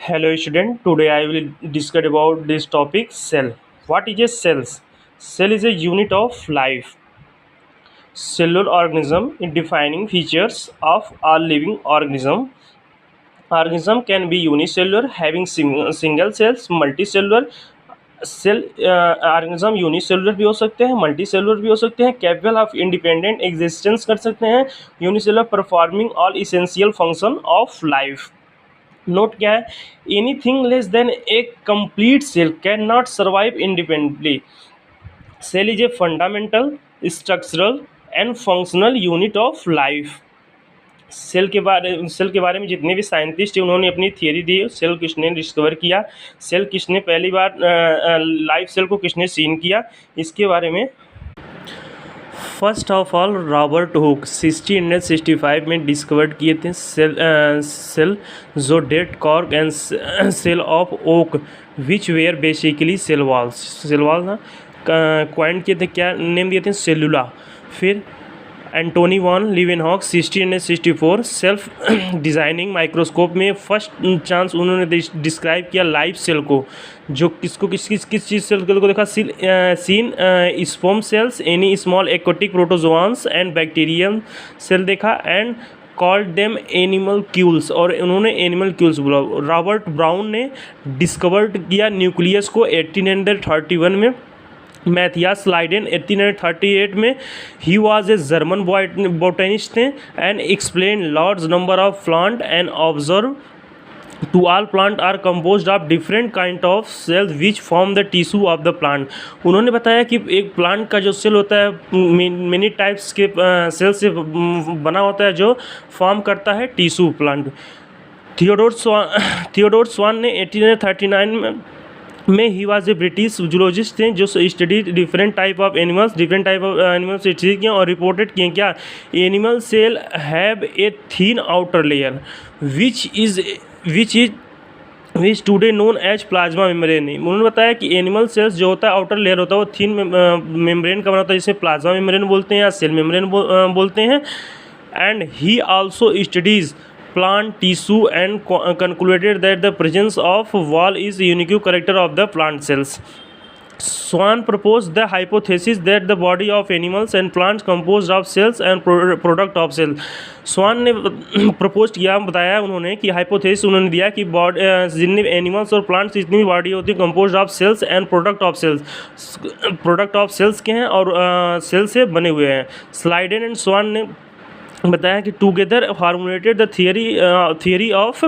Hello student, today I will discuss about this topic cell. What is a cells? Cell is a unit of life. Cellular organism in defining features of all living organism. Organism can be unicellular having single cells, multicellular cell organism unicellular भी हो सकते हैं, multicellular भी हो सकते हैं, capable of independent existence कर सकते हैं, unicellular performing all essential function of life. Note क्या है, anything less than a complete cell can not survive independently. Cell is a fundamental structural and functional unit of life. Cell के बारे में जितने भी साइंटिस्ट हैं उन्होंने अपनी थियरी दी। सेल किसने डिस्कवर किया, सेल किसने पहली बार लाइफ सेल को किसने सीन किया, इसके बारे में first of all Robert Hooke 1665 में डिस्कवर्ड किए थे सेल जो that cork and cell of oak which were basically cell walls ना क्वाइंट किए थे, क्या नेम दिए थे, सेलुला। फिर Antonie van Leeuwenhoek 1664 self designing microscope में फर्स्ट चांस उन्होंने डिस्क्राइब किया लाइफ सेल को, जो किस चीज़ सेल को देखा, seen sperm cells, any small aquatic protozoans and bacterium cell देखा and called them animalcules, और उन्होंने एनिमल क्यूल्स बोला। रॉबर्ट ब्राउन ने डिस्कवर्ड किया न्यूक्लियस को 1831 में। मैथियास लाइडेन 1838 में। ही वाज ए जर्मन बोटेनिस्ट थे and explain large number of plant and observe to all plant are composed of different kind of cells which form the tissue of the plant. उन्होंने बताया कि एक plant का जो cell होता है many types के सेल से बना होता है जो फॉर्म करता है टिश्यू प्लांट। थियोडोर स्वान ने 1839 में ही वाज ए ब्रिटिश जूलॉजिस्ट थे जो study different type of animals study किए और रिपोर्टेड किए क्या, animal cell have a thin outer layer which today known as plasma membrane. उन्होंने बताया कि एनिमल सेल्स जो होता है आउटर लेयर होता है वो थीन मेम्ब्रेन का बना होता है, जिसे प्लाज्मा मेम्ब्रेन बोलते हैं या सेल मेम्ब्रेन बोलते हैं। And he also studies plant tissue and concluded that the presence of wall is a unique character of the plant cells. Swan proposed the hypothesis that the body of animals and plants composed of cells and product of cells. स्वान ने propose किया, बताया उन्होंने कि hypothesis उन्होंने दिया कि जितने animals और प्लांट्स जितनी भी बॉडी होती है composed of cells and product of cells के हैं और सेल से बने हुए हैं। स्लाइडेन एंड स्वान ने बताया कि together formulated the theory of